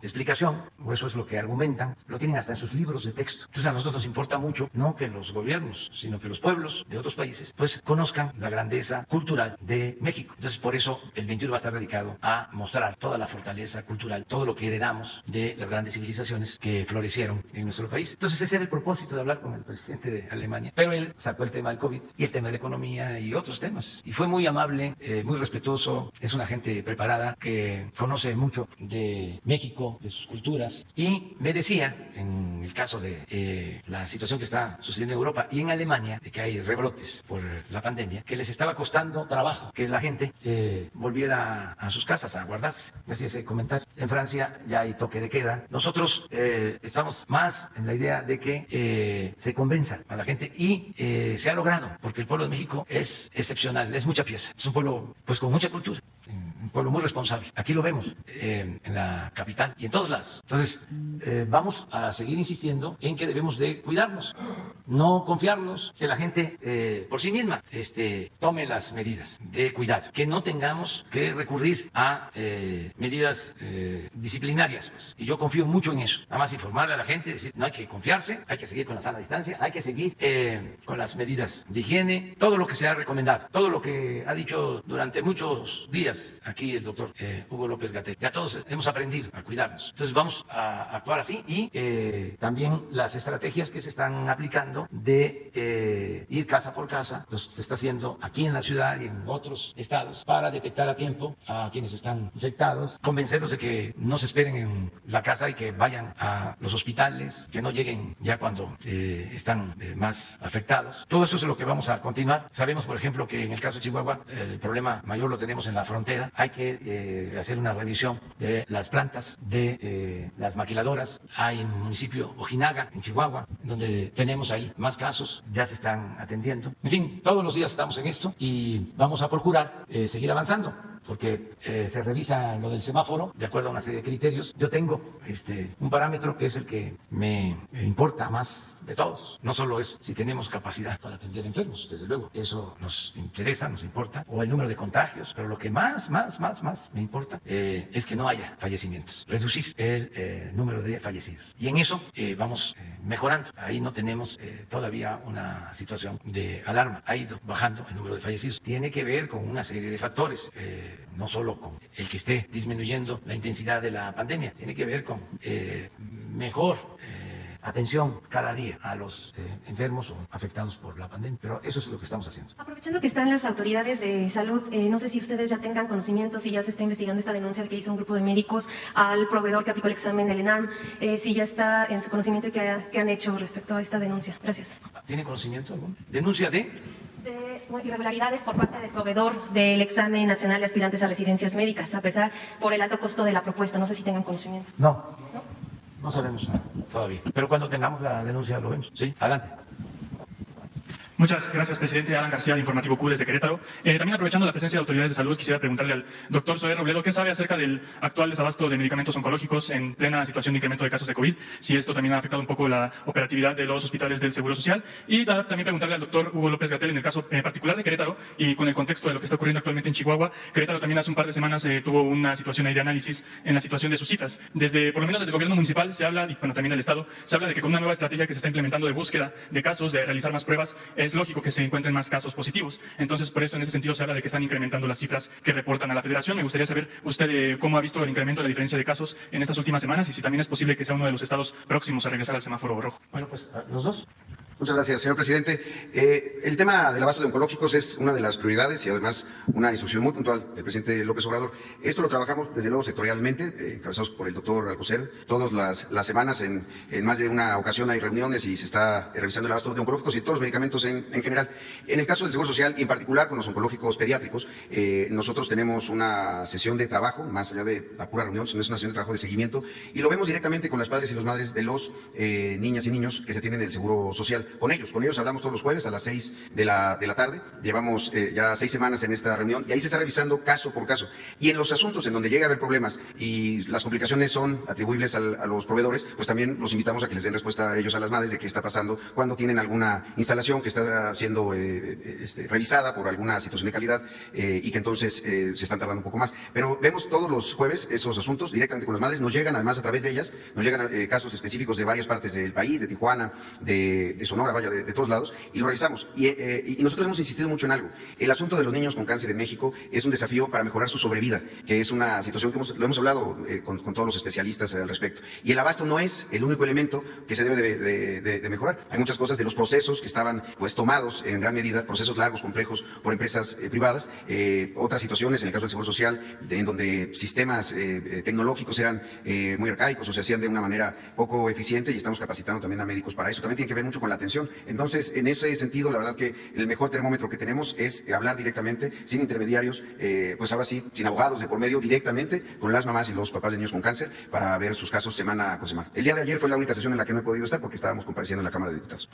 explicación, o eso es lo que argumentan, lo tienen hasta en sus libros de texto. Entonces a nosotros nos importa mucho no que los gobiernos, sino que los pueblos de otros países pues conozcan la grandeza cultural de México. Entonces por eso el 21 va a estar dedicado a mostrar toda la fortaleza cultural, todo lo que heredamos de las grandes civilizaciones que florecieron en nuestro país. Entonces ese era el propósito de hablar con el presidente de Alemania, pero él sacó el tema del COVID y el tema de la economía y otros temas, y fue muy amable, muy respetuoso. Es una gente preparada que conoce mucho de México, de sus culturas, y me decía, en el caso de la situación que está sucediendo en Europa y en Alemania, de que hay rebrotes por la pandemia, que les estaba costando trabajo que la gente volviera a sus casas a guardarse. Decía ese comentario. En Francia ya hay toque de queda. Nosotros estamos más en la idea de que se convenza a la gente, y se ha logrado, porque el pueblo de México es excepcional, es mucha pieza, es un pueblo pues con mucha cultura. pueblo muy responsable. Aquí lo vemos en la capital y en todos lados. Entonces, vamos a seguir insistiendo en que debemos de cuidarnos, no confiarnos, que la gente por sí misma tome las medidas de cuidado, que no tengamos que recurrir a medidas disciplinarias. Pues. Y yo confío mucho en eso. Nada más informarle a la gente, decir, no hay que confiarse, hay que seguir con la sana distancia, hay que seguir con las medidas de higiene, todo lo que se ha recomendado, todo lo que ha dicho durante muchos días aquí el doctor Hugo López-Gatell. Ya todos hemos aprendido a cuidarnos. Entonces vamos a actuar así y también las estrategias que se están aplicando de ir casa por casa, se está haciendo aquí en la ciudad y en otros estados para detectar a tiempo a quienes están infectados, convencerlos de que no se esperen en la casa y que vayan a los hospitales, que no lleguen ya cuando están más afectados. Todo eso es lo que vamos a continuar. Sabemos, por ejemplo, que en el caso de Chihuahua el problema mayor lo tenemos en la frontera. Hay que hacer una revisión de las plantas de las maquiladoras. Hay un municipio, Ojinaga, en Chihuahua, donde tenemos ahí más casos, ya se están atendiendo. En fin, todos los días estamos en esto y vamos a procurar seguir avanzando, porque se revisa lo del semáforo de acuerdo a una serie de criterios. Yo tengo un parámetro que es el que me importa más de todos. No solo es si tenemos capacidad para atender enfermos, desde luego, eso nos interesa, nos importa, o el número de contagios, pero lo que más me importa es que no haya fallecimientos, reducir el número de fallecidos. Y en eso vamos mejorando. Ahí no tenemos todavía una situación de alarma. Ha ido bajando el número de fallecidos. Tiene que ver con una serie de factores. No solo con el que esté disminuyendo la intensidad de la pandemia, tiene que ver con mejor atención cada día a los enfermos o afectados por la pandemia. Pero eso es lo que estamos haciendo. Aprovechando que están las autoridades de salud, no sé si ustedes ya tengan conocimiento, si ya se está investigando esta denuncia que hizo un grupo de médicos al proveedor que aplicó el examen del ENARM, si ya está en su conocimiento y qué han hecho respecto a esta denuncia. Gracias. ¿Tiene conocimiento alguno? ¿Denuncia de irregularidades por parte del proveedor del examen nacional de aspirantes a residencias médicas, a pesar por el alto costo de la propuesta? No sé si tengan conocimiento. No sabemos todavía. Pero cuando tengamos la denuncia lo vemos. Sí, adelante. Muchas gracias, presidente. Alan García, de Informativo Q desde Querétaro. También aprovechando la presencia de autoridades de salud, quisiera preguntarle al doctor Zoé Robledo qué sabe acerca del actual desabasto de medicamentos oncológicos en plena situación de incremento de casos de COVID, si esto también ha afectado un poco la operatividad de los hospitales del Seguro Social. Y también preguntarle al doctor Hugo López-Gatell en el caso particular de Querétaro y con el contexto de lo que está ocurriendo actualmente en Chihuahua. Querétaro también hace un par de semanas tuvo una situación ahí de análisis en la situación de sus cifras. Por lo menos desde el gobierno municipal se habla, y bueno, también del Estado, se habla de que con una nueva estrategia que se está implementando de búsqueda de casos, de realizar más pruebas, es lógico que se encuentren más casos positivos. Entonces, por eso, en ese sentido, se habla de que están incrementando las cifras que reportan a la Federación. Me gustaría saber usted cómo ha visto el incremento de la diferencia de casos en estas últimas semanas y si también es posible que sea uno de los estados próximos a regresar al semáforo rojo. Bueno, pues los dos. Muchas gracias, señor presidente. El tema del abasto de oncológicos es una de las prioridades y además una instrucción muy puntual del presidente López Obrador. Esto lo trabajamos desde luego sectorialmente, encabezados por el doctor Alcocer. Todas las semanas, en más de una ocasión, hay reuniones y se está revisando el abasto de oncológicos y todos los medicamentos en general. En el caso del Seguro Social, y en particular con los oncológicos pediátricos, nosotros tenemos una sesión de trabajo, más allá de la pura reunión, sino es una sesión de trabajo de seguimiento, y lo vemos directamente con las padres y las madres de los niñas y niños que se tienen del Seguro Social. Con ellos hablamos todos los jueves a las 6 de la tarde. Llevamos ya 6 semanas en esta reunión y ahí se está revisando caso por caso. Y en los asuntos en donde llega a haber problemas y las complicaciones son atribuibles a los proveedores, pues también los invitamos a que les den respuesta a ellos, a las madres, de qué está pasando cuando tienen alguna instalación que está siendo revisada por alguna situación de calidad y que entonces se están tardando un poco más. Pero vemos todos los jueves esos asuntos directamente con las madres. Nos llegan además a través de ellas, nos llegan casos específicos de varias partes del país, de Tijuana, de Sonora, vaya, de todos lados, y lo revisamos. Y nosotros hemos insistido mucho en algo. El asunto de los niños con cáncer en México es un desafío para mejorar su sobrevida, que es una situación que lo hemos hablado con todos los especialistas al respecto. Y el abasto no es el único elemento que se debe de mejorar. Hay muchas cosas de los procesos que estaban pues tomados en gran medida, procesos largos, complejos, por empresas privadas, otras situaciones en el caso del Seguro Social, en donde sistemas tecnológicos eran muy arcaicos o se hacían de una manera poco eficiente, y estamos capacitando también a médicos para eso. También tiene que ver mucho con la atención. Entonces, en ese sentido, la verdad que el mejor termómetro que tenemos es hablar directamente, sin intermediarios, pues ahora sí, sin abogados de por medio, directamente con las mamás y los papás de niños con cáncer para ver sus casos semana con semana. El día de ayer fue la única sesión en la que no he podido estar porque estábamos compareciendo en la Cámara de Diputados.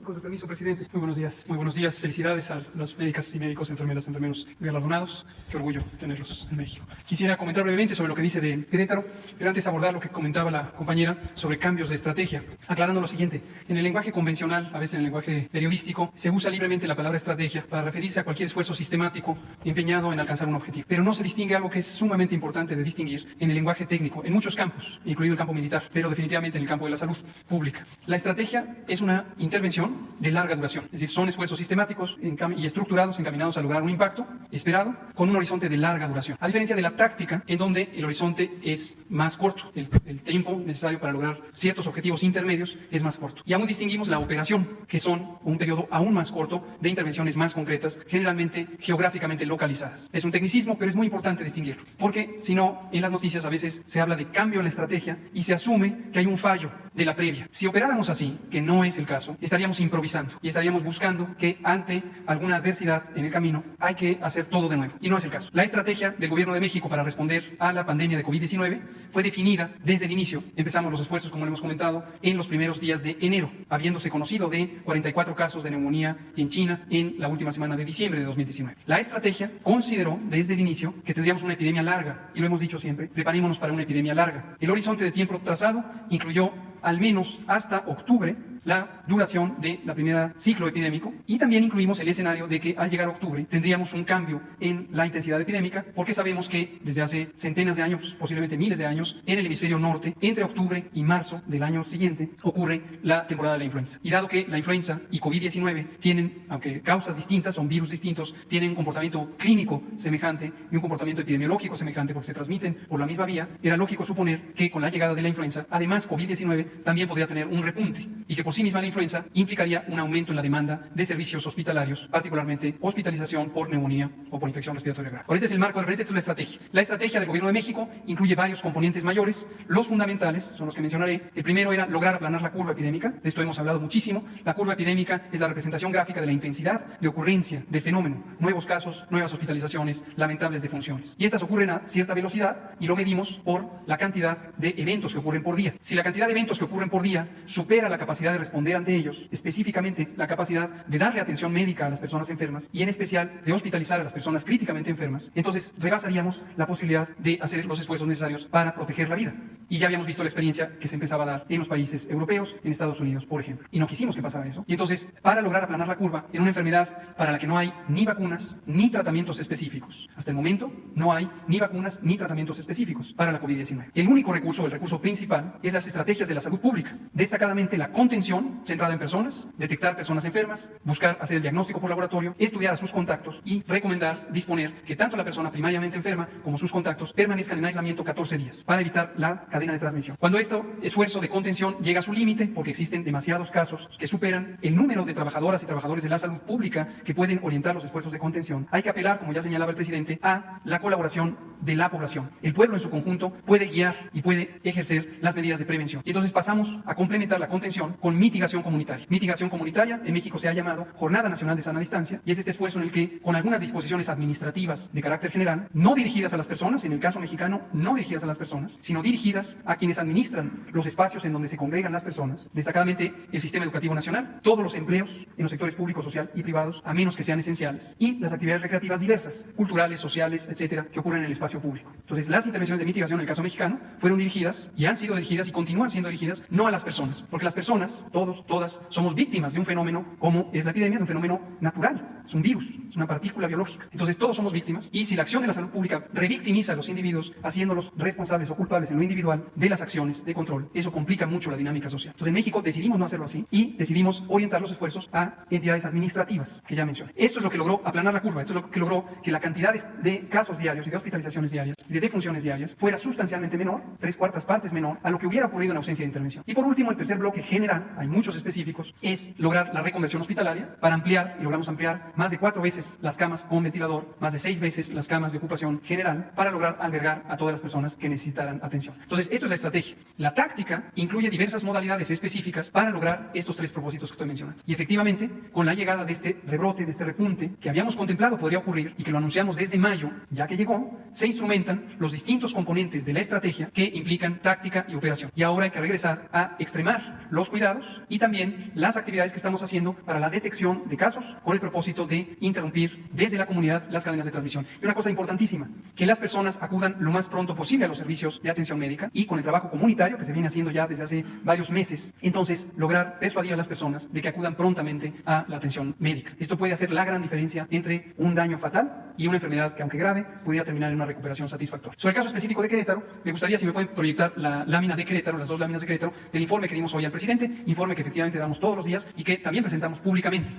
Con su permiso, presidente. Muy buenos días. Muy buenos días. Felicidades a los médicas y médicos, enfermeras, enfermeros galardonados. Qué orgullo tenerlos en México. Quisiera comentar brevemente sobre lo que dice de Querétaro, pero antes abordar lo que comentaba la compañera sobre cambios de estrategia, aclarando lo siguiente. En el lenguaje convencional, a veces en el lenguaje periodístico, se usa libremente la palabra estrategia para referirse a cualquier esfuerzo sistemático empeñado en alcanzar un objetivo. Pero no se distingue algo que es sumamente importante de distinguir en el lenguaje técnico, en muchos campos, incluido el campo militar, pero definitivamente en el campo de la salud pública. La estrategia es una intervención de larga duración, es decir, son esfuerzos sistemáticos y estructurados encaminados a lograr un impacto esperado con un horizonte de larga duración. A diferencia de la táctica, en donde el horizonte es más corto, el tiempo necesario para lograr ciertos objetivos intermedios es más corto. Y aún distinguimos la operación, que son un periodo aún más corto de intervenciones más concretas, generalmente geográficamente localizadas. Es un tecnicismo, pero es muy importante distinguirlo, porque si no, en las noticias a veces se habla de cambio en la estrategia y se asume que hay un fallo de la previa. Si operáramos así, que no es el caso, estaríamos improvisando y estaríamos buscando que ante alguna adversidad en el camino hay que hacer todo de nuevo. Y no es el caso. La estrategia del Gobierno de México para responder a la pandemia de COVID-19 fue definida desde el inicio. Empezamos los esfuerzos, como lo hemos comentado, en los primeros días de enero, habiéndose conocido de 44 casos de neumonía en China en la última semana de diciembre de 2019. La estrategia consideró desde el inicio que tendríamos una epidemia larga, y lo hemos dicho siempre, preparémonos para una epidemia larga. El horizonte de tiempo trazado incluyó al menos hasta octubre la duración de la primera ciclo epidémico, y también incluimos el escenario de que al llegar a octubre tendríamos un cambio en la intensidad epidémica, porque sabemos que desde hace centenas de años, posiblemente miles de años, en el hemisferio norte, entre octubre y marzo del año siguiente, ocurre la temporada de la influenza. Y dado que la influenza y COVID-19 tienen, aunque causas distintas, son virus distintos, tienen un comportamiento clínico semejante y un comportamiento epidemiológico semejante porque se transmiten por la misma vía, era lógico suponer que con la llegada de la influenza, además COVID-19 también podría tener un repunte, y que por sí misma la influenza implicaría un aumento en la demanda de servicios hospitalarios, particularmente hospitalización por neumonía o por infección respiratoria grave. Por este es el marco de referencia, es la estrategia. La estrategia del Gobierno de México incluye varios componentes mayores. Los fundamentales son los que mencionaré. El primero era lograr aplanar la curva epidémica. De esto hemos hablado muchísimo. La curva epidémica es la representación gráfica de la intensidad de ocurrencia del fenómeno. Nuevos casos, nuevas hospitalizaciones, lamentables defunciones. Y estas ocurren a cierta velocidad y lo medimos por la cantidad de eventos que ocurren por día. Si la cantidad de eventos que ocurren por día supera la capacidad de responder ante ellos, específicamente la capacidad de darle atención médica a las personas enfermas y en especial de hospitalizar a las personas críticamente enfermas, entonces rebasaríamos la posibilidad de hacer los esfuerzos necesarios para proteger la vida. Y ya habíamos visto la experiencia que se empezaba a dar en los países europeos, en Estados Unidos, por ejemplo. Y no quisimos que pasara eso. Y entonces, para lograr aplanar la curva en una enfermedad para la que no hay ni vacunas ni tratamientos específicos, hasta el momento no hay ni vacunas ni tratamientos específicos para la COVID-19. El único recurso, el recurso principal, es las estrategias de la salud pública, destacadamente la contención centrada en personas, detectar personas enfermas, buscar hacer el diagnóstico por laboratorio, estudiar a sus contactos y recomendar, disponer que tanto la persona primariamente enferma como sus contactos permanezcan en aislamiento 14 días para evitar la cadena de transmisión. Cuando este esfuerzo de contención llega a su límite, porque existen demasiados casos que superan el número de trabajadoras y trabajadores de la salud pública que pueden orientar los esfuerzos de contención, hay que apelar, como ya señalaba el presidente, a la colaboración de la población. El pueblo en su conjunto puede guiar y puede ejercer las medidas de prevención. Y entonces pasamos a complementar la contención con mitigación comunitaria. Mitigación comunitaria en México se ha llamado Jornada Nacional de Sana Distancia, y es este esfuerzo en el que, con algunas disposiciones administrativas de carácter general, no dirigidas a las personas, en el caso mexicano, no dirigidas a las personas, sino dirigidas a quienes administran los espacios en donde se congregan las personas, destacadamente el sistema educativo nacional, todos los empleos en los sectores públicos, social y privados, a menos que sean esenciales, y las actividades recreativas diversas, culturales, sociales, etcétera, que ocurren en el espacio público. Entonces, las intervenciones de mitigación en el caso mexicano fueron dirigidas y han sido dirigidas y continúan siendo dirigidas no a las personas, porque las personas, todos, todas, somos víctimas de un fenómeno como es la epidemia, de un fenómeno natural, es un virus, es una partícula biológica. Entonces, todos somos víctimas, y si la acción de la salud pública revictimiza a los individuos, haciéndolos responsables o culpables en lo individual de las acciones de control, eso complica mucho la dinámica social. Entonces, en México decidimos no hacerlo así y decidimos orientar los esfuerzos a entidades administrativas que ya mencioné. Esto es lo que logró aplanar la curva, esto es lo que logró que la cantidad de casos diarios y de hospitalización hospitalizaciones diarias y de defunciones diarias fuera sustancialmente menor, 3/4 partes menor, a lo que hubiera ocurrido en ausencia de intervención. Y por último, el tercer bloque general, hay muchos específicos, es lograr la reconversión hospitalaria para ampliar, y logramos ampliar más de 4 veces las camas con ventilador, más de 6 veces las camas de ocupación general, para lograr albergar a todas las personas que necesitaran atención. Entonces, esto es la estrategia. La táctica incluye diversas modalidades específicas para lograr estos 3 propósitos que estoy mencionando. Y efectivamente, con la llegada de este rebrote, de este repunte, que habíamos contemplado podría ocurrir y que lo anunciamos desde mayo, ya que llegó, se instrumentan los distintos componentes de la estrategia que implican táctica y operación. Y ahora hay que regresar a extremar los cuidados y también las actividades que estamos haciendo para la detección de casos con el propósito de interrumpir desde la comunidad las cadenas de transmisión. Y una cosa importantísima, que las personas acudan lo más pronto posible a los servicios de atención médica y con el trabajo comunitario que se viene haciendo ya desde hace varios meses, entonces lograr persuadir a las personas de que acudan prontamente a la atención médica. Esto puede hacer la gran diferencia entre un daño fatal y una enfermedad que, aunque grave, pudiera terminar en una recuperación satisfactoria. Sobre el caso específico de Querétaro, me gustaría si me pueden proyectar la lámina de Querétaro, las 2 láminas de Querétaro, del informe que dimos hoy al presidente, informe que efectivamente damos todos los días y que también presentamos públicamente.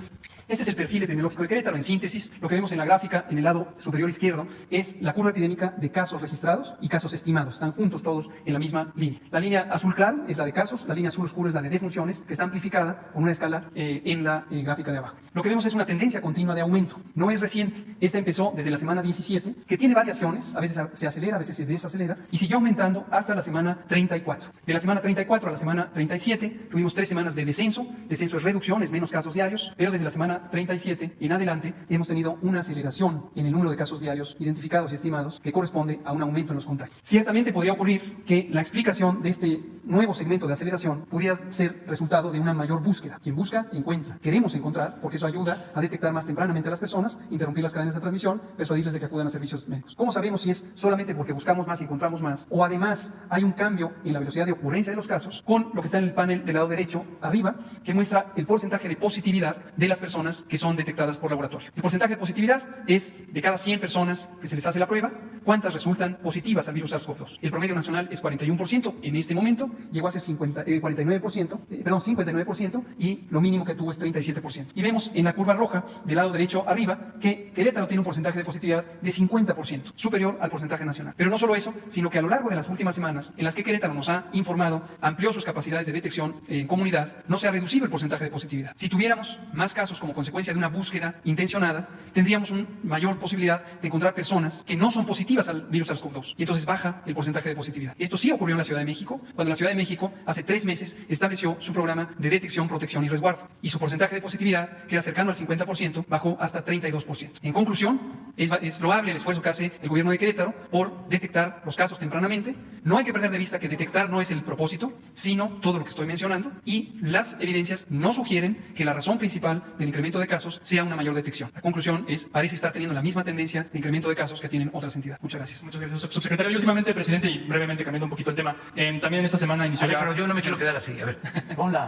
Este es el perfil epidemiológico de Querétaro. En síntesis, lo que vemos en la gráfica, en el lado superior izquierdo, es la curva epidémica de casos registrados y casos estimados. Están juntos todos en la misma línea. La línea azul claro es la de casos, la línea azul oscuro es la de defunciones, que está amplificada con una escala en la gráfica de abajo. Lo que vemos es una tendencia continua de aumento. No es reciente. Esta empezó desde la semana 17, que tiene variaciones, a veces se acelera, a veces se desacelera, y siguió aumentando hasta la semana 34. De la semana 34 a la semana 37, tuvimos 3 semanas de descenso. Descenso es reducción, es menos casos diarios, pero desde la semana 37 en adelante hemos tenido una aceleración en el número de casos diarios identificados y estimados que corresponde a un aumento en los contagios. Ciertamente podría ocurrir que la explicación de este nuevo segmento de aceleración pudiera ser resultado de una mayor búsqueda. Quien busca, encuentra. Queremos encontrar, porque eso ayuda a detectar más tempranamente a las personas, interrumpir las cadenas de transmisión, persuadirles de que acudan a servicios médicos. ¿Cómo sabemos si es solamente porque buscamos más y encontramos más? O además hay un cambio en la velocidad de ocurrencia de los casos con lo que está en el panel del lado derecho arriba, que muestra el porcentaje de positividad de las personas que son detectadas por laboratorio. El porcentaje de positividad es de cada 100 personas que se les hace la prueba, cuántas resultan positivas al virus SARS-CoV-2. El promedio nacional es 41%, en este momento llegó a ser 59% y lo mínimo que tuvo es 37%. Y vemos en la curva roja del lado derecho arriba que Querétaro tiene un porcentaje de positividad de 50%, superior al porcentaje nacional. Pero no solo eso, sino que a lo largo de las últimas semanas en las que Querétaro nos ha informado, amplió sus capacidades de detección en comunidad, no se ha reducido el porcentaje de positividad. Si tuviéramos más casos como consecuencia de una búsqueda intencionada, tendríamos una mayor posibilidad de encontrar personas que no son positivas al virus SARS-CoV-2 y entonces baja el porcentaje de positividad. Esto sí ocurrió en la Ciudad de México, cuando la Ciudad de México hace 3 meses estableció su programa de detección, protección y resguardo y su porcentaje de positividad, que era cercano al 50%, bajó hasta 32%. En conclusión, es loable el esfuerzo que hace el gobierno de Querétaro por detectar los casos tempranamente. No hay que perder de vista que detectar no es el propósito, sino todo lo que estoy mencionando, y las evidencias no sugieren que la razón principal del incremento de casos sea una mayor detección. La conclusión es, parece estar teniendo la misma tendencia de incremento de casos que tienen otras entidades. Muchas gracias. Muchas gracias, subsecretario. Y últimamente, presidente, y brevemente cambiando un poquito el tema, también esta semana inició pero yo no me quiero quedar así. A ver, pon la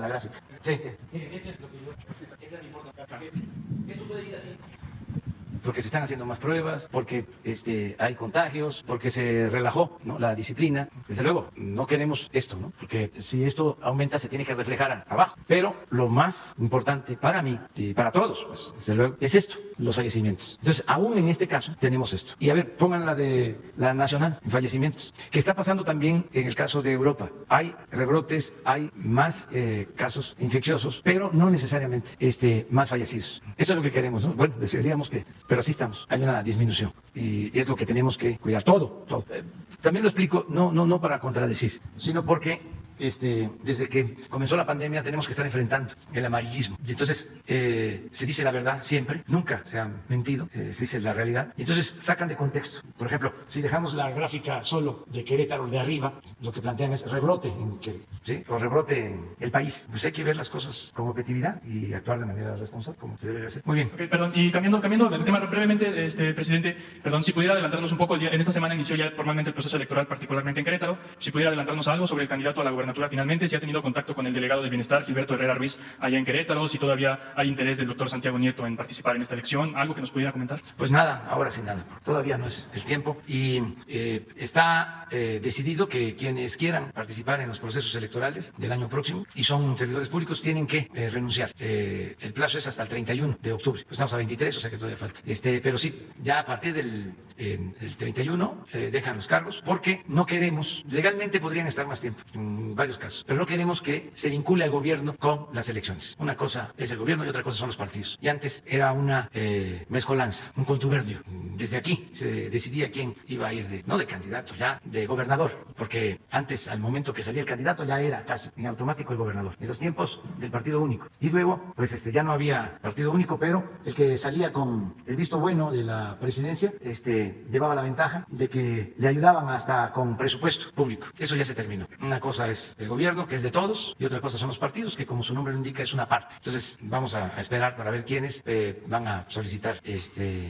gráfica. Sí, eso es lo que yo... Esa me importa. Esto puede ir así. Porque se están haciendo más pruebas, porque hay contagios, porque se relajó, ¿no?, la disciplina. Desde luego, no queremos esto, ¿no?, porque si esto aumenta se tiene que reflejar abajo. Pero lo más importante para mí y para todos, pues, desde luego, es esto, los fallecimientos. Entonces, aún en este caso tenemos esto. Y a ver, pongan la de la nacional, fallecimientos, que está pasando también en el caso de Europa. Hay rebrotes, hay más casos infecciosos, pero no necesariamente más fallecidos. Eso es lo que queremos, ¿no? Bueno, desearíamos que... Pero así estamos, hay una disminución y es lo que tenemos que cuidar, todo. También lo explico, no para contradecir, sino porque desde que comenzó la pandemia tenemos que estar enfrentando el amarillismo. Y entonces se dice la verdad siempre, nunca se ha mentido, se dice la realidad. Y entonces sacan de contexto. Por ejemplo, si dejamos la gráfica solo de Querétaro de arriba, lo que plantean es rebrote en Querétaro, ¿sí?, o rebrote en el país. Pues hay que ver las cosas con objetividad y actuar de manera responsable, como se debe hacer. Muy bien. Okay, perdón, y cambiando el tema brevemente, presidente, perdón, si pudiera adelantarnos un poco, en esta semana inició ya formalmente el proceso electoral, particularmente en Querétaro, si pudiera adelantarnos algo sobre el candidato a la gobernación gubernatura finalmente, si ha tenido contacto con el delegado del Bienestar, Gilberto Herrera Ruiz, allá en Querétaro, si todavía hay interés del doctor Santiago Nieto en participar en esta elección, ¿algo que nos pudiera comentar? Pues nada, ahora sin nada, todavía no es el tiempo y está decidido que quienes quieran participar en los procesos electorales del año próximo y son servidores públicos tienen que renunciar. El plazo es hasta el 31 de octubre, pues estamos a 23, o sea que todavía falta. Pero sí, ya a partir del 31 dejan los cargos porque no queremos, legalmente podrían estar más tiempo en varios casos, pero no queremos que se vincule al gobierno con las elecciones. Una cosa es el gobierno y otra cosa son los partidos. Y antes era una mezcolanza, un contubernio. Desde aquí se decidía quién iba a ir no de candidato, ya de gobernador, porque antes, al momento que salía el candidato, ya era casi en automático el gobernador. En los tiempos del partido único. Y luego, pues ya no había partido único, pero el que salía con el visto bueno de la presidencia, llevaba la ventaja de que le ayudaban hasta con presupuesto público. Eso ya se terminó. Una cosa es el gobierno, que es de todos, y otra cosa son los partidos, que como su nombre lo indica, es una parte. Entonces, vamos a esperar para ver quiénes van a solicitar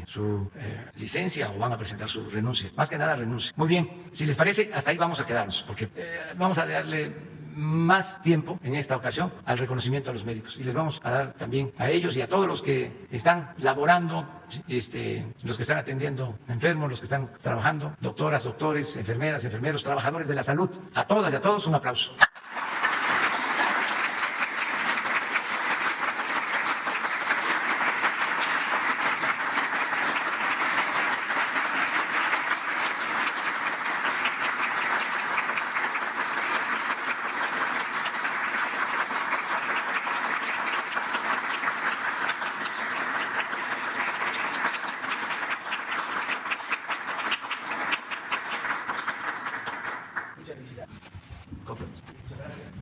su licencia o van a presentar su renuncia. Más que nada, renuncia. Muy bien, si les parece, hasta ahí vamos a quedarnos, porque vamos a darle más tiempo en esta ocasión al reconocimiento a los médicos y les vamos a dar también a ellos y a todos los que están laborando, los que están atendiendo enfermos, los que están trabajando, doctoras, doctores, enfermeras, enfermeros, trabajadores de la salud, a todas y a todos un aplauso.